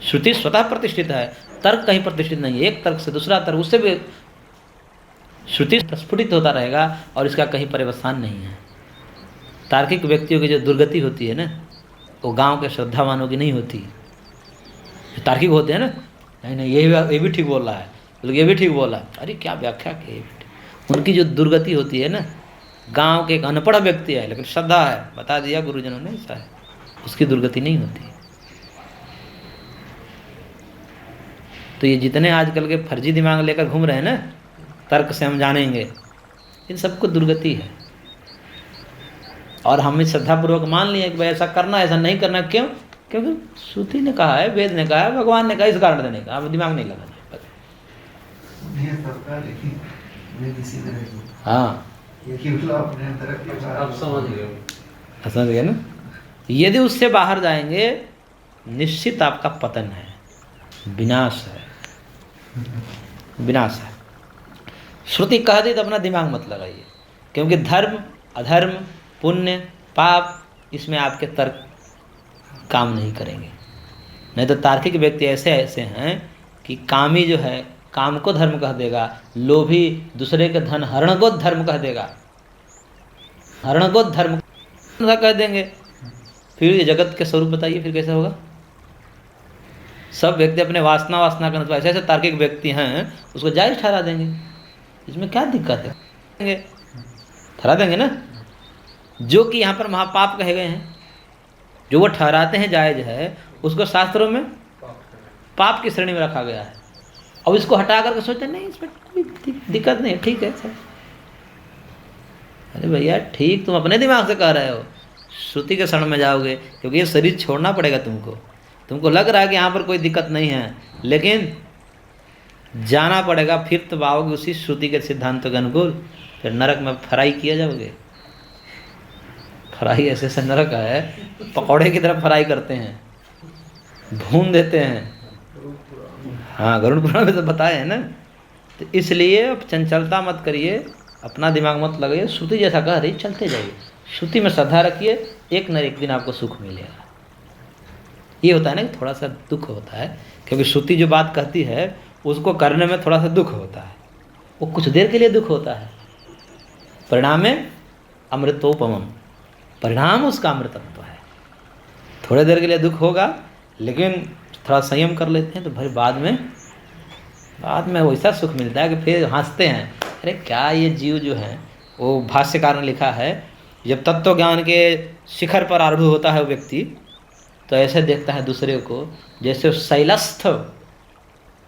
श्रुति स्वतः प्रतिष्ठित है, तर्क कहीं प्रतिष्ठित नहीं है। एक तर्क से दूसरा तर्क, उससे भी श्रुति प्रस्फुटित होता रहेगा और इसका कहीं पर्यवसान नहीं है। तार्किक व्यक्तियों की जो दुर्गति होती है ना, वो गांव के श्रद्धावानों की नहीं होती। जो तार्किक होते हैं ना, नहीं नहीं ये भी ठीक बोल रहा है, बोले ये भी ठीक बोला, अरे क्या व्याख्या की, उनकी जो दुर्गति होती है ना, गांव के एक अनपढ़ व्यक्ति है लेकिन श्रद्धा है, बता दिया गुरुजनों ने ऐसा है, उसकी दुर्गति नहीं होती। तो ये जितने आजकल के फर्जी दिमाग लेकर घूम रहे हैं ना, तर्क से हम जानेंगे, इन सबको दुर्गति है। और हम श्रद्धापूर्वक मान लिए कि भाई ऐसा करना, ऐसा नहीं करना। क्यों? क्योंकि श्रुति ने कहा है, वेद ने कहा है, भगवान ने कहा, इस कारण से नहीं कहा, अब दिमाग नहीं लगाना। हाँ, समझ गए ना। यदि उससे बाहर जाएंगे निश्चित आपका पतन है, विनाश है, विनाश है। श्रुति कह दी तो अपना दिमाग मत लगाइए, क्योंकि धर्म अधर्म पुण्य पाप इसमें आपके तर्क काम नहीं करेंगे। नहीं तो तार्किक व्यक्ति ऐसे ऐसे हैं कि कामी जो है काम को धर्म कह देगा, लोभी दूसरे के धन हरण को धर्म कह देगा, हरण को धर्म कह देंगे। फिर ये जगत के स्वरूप बताइए, फिर कैसे होगा? सब व्यक्ति अपने वासना के अनुसार ऐसे ऐसे तार्किक व्यक्ति हैं, उसको जायज ठहरा देंगे। इसमें क्या दिक्कत है? ठहरा देंगे ना। जो कि यहाँ पर महापाप कहे गए हैं, जो वो ठहराते हैं जायज है, उसको शास्त्रों में पाप की श्रेणी में रखा गया है। अब इसको हटा करके सोचते नहीं, इसमें कोई दिक्कत नहीं है, ठीक है सब। अरे भैया ठीक, तुम अपने दिमाग से कह रहे हो, श्रुति के शरण में जाओगे, क्योंकि ये शरीर छोड़ना पड़ेगा तुमको लग रहा है कि यहाँ पर कोई दिक्कत नहीं है, लेकिन जाना पड़ेगा। फिर तो आओगे उसी श्रुति के सिद्धांतों के अनुकूल, फिर नरक में फ्राई किया जाओगे। फ्राई ऐसे ऐसे नरक है, पकौड़े की तरफ फ्राई करते हैं, भून देते हैं। हाँ, गरुड़ पुराण में तो बताया है ना। तो इसलिए अब चंचलता मत करिए, अपना दिमाग मत लगाइए, श्रुति जैसा कह रही चलते जाइए, श्रुति में श्रद्धा रखिए, एक न एक दिन आपको सुख मिलेगा। ये होता है ना कि थोड़ा सा दुख होता है, क्योंकि श्रुति जो बात कहती है उसको करने में थोड़ा सा दुख होता है, वो कुछ देर के लिए दुख होता है। परिणाम में अमृतोपमम, परिणाम उसका अमृतत्व है। थोड़े देर के लिए दुख होगा, लेकिन थोड़ा संयम कर लेते हैं तो भाई बाद में वैसा सुख मिलता है कि फिर हंसते हैं, अरे क्या ये जीव जो है, वो भाष्यकार ने लिखा है, जब तत्व ज्ञान के शिखर पर आरूढ़ होता है वो व्यक्ति, तो ऐसे देखता है दूसरे को जैसे शैलस्थ,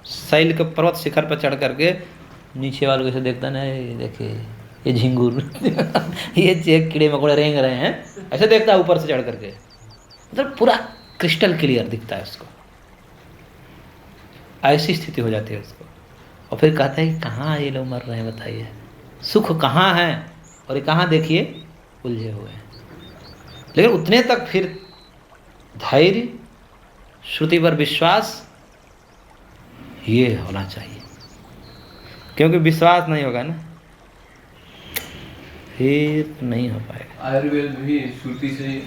शैल के पर्वत शिखर पर चढ़ करके नीचे वालों को ऐसे देखता है ना, ये देखिए ये झिंगुर ये कीड़े मकोड़े रेंग रहे हैं, ऐसे देखता है ऊपर से चढ़ करके, मतलब पूरा क्रिस्टल क्लियर दिखता है उसको। ऐसी स्थिति हो जाती है उसको, और फिर कहता है कि कहाँ ये लोग मर रहे हैं, बताइए सुख कहाँ है, और ये कहाँ देखिए उलझे हुए हैं। लेकिन उतने तक फिर धैर्य, श्रुति पर विश्वास, ये होना चाहिए, क्योंकि विश्वास नहीं होगा ना फिर नहीं हो पाएगा। आयुर्वेद भी श्रुति से,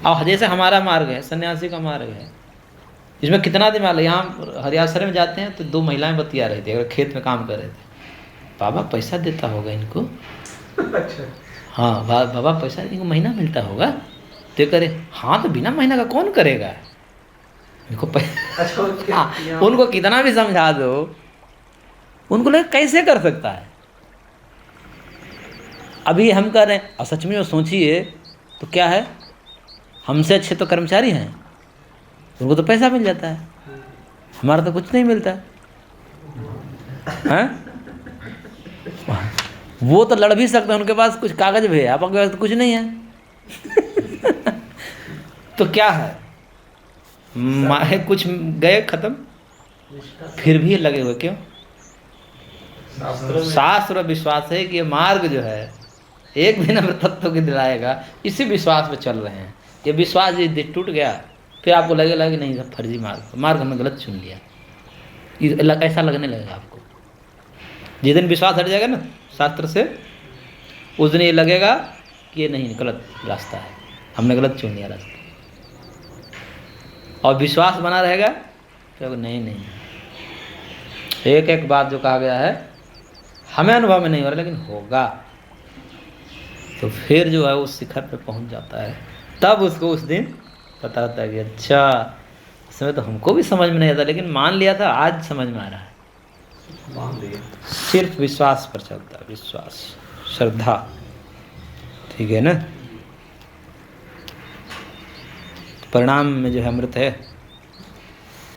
अब जैसे हमारा मार्ग है, सन्यासी का मार्ग है, इसमें कितना दिमाग है। यहाँ हरियासर में जाते हैं तो 2 महिलाएं बतिया रही थी, अगर खेत में काम कर रहे थे, बाबा पैसा देता होगा इनको। अच्छा, हाँ बाबा पैसा इनको महीना मिलता होगा, तो करे हाँ, तो बिना महीना का कौन करेगा इनको अच्छा, हाँ, उनको कितना भी समझा दो, उनको लगे कैसे कर सकता है। अभी हम कर रहे हैं, और सच में वो सोचिए तो क्या है, हमसे अच्छे तो कर्मचारी हैं, उनको तो पैसा मिल जाता है, हमारा तो कुछ नहीं मिलता है। वो तो लड़ भी सकते हैं, उनके पास कुछ कागज भी है, आपके पास तो कुछ नहीं है तो क्या है, माहे कुछ गए खत्म, फिर भी लगे हुए। क्यों? शास्त्र विश्वास है कि ये मार्ग जो है एक दिन अमृतत्व की दिलाएगा, इसी विश्वास पे चल रहे हैं। ये विश्वास यदि टूट गया, फिर आपको लगेगा कि नहीं सब फर्जी मार्ग हमने गलत चुन लिया, ऐसा लगने लगेगा आपको। जिस दिन विश्वास हट जाएगा ना शास्त्र से, उस दिन ये लगेगा कि ये नहीं गलत रास्ता है, हमने गलत चुन लिया रास्ता। और विश्वास बना रहेगा तो नहीं, एक एक बात जो कहा गया है हमें अनुभव में नहीं हो रहा लेकिन होगा, तो फिर जो है उस शिखर पे पहुंच जाता है। तब उसको उस दिन पता होता है कि अच्छा इसमें तो हमको भी समझ में नहीं आता, लेकिन मान लिया था, आज समझ में आ रहा है। मान लिया। सिर्फ विश्वास पर चलता है, विश्वास, श्रद्धा। ठीक है ना? परिणाम में जो है अमृत है।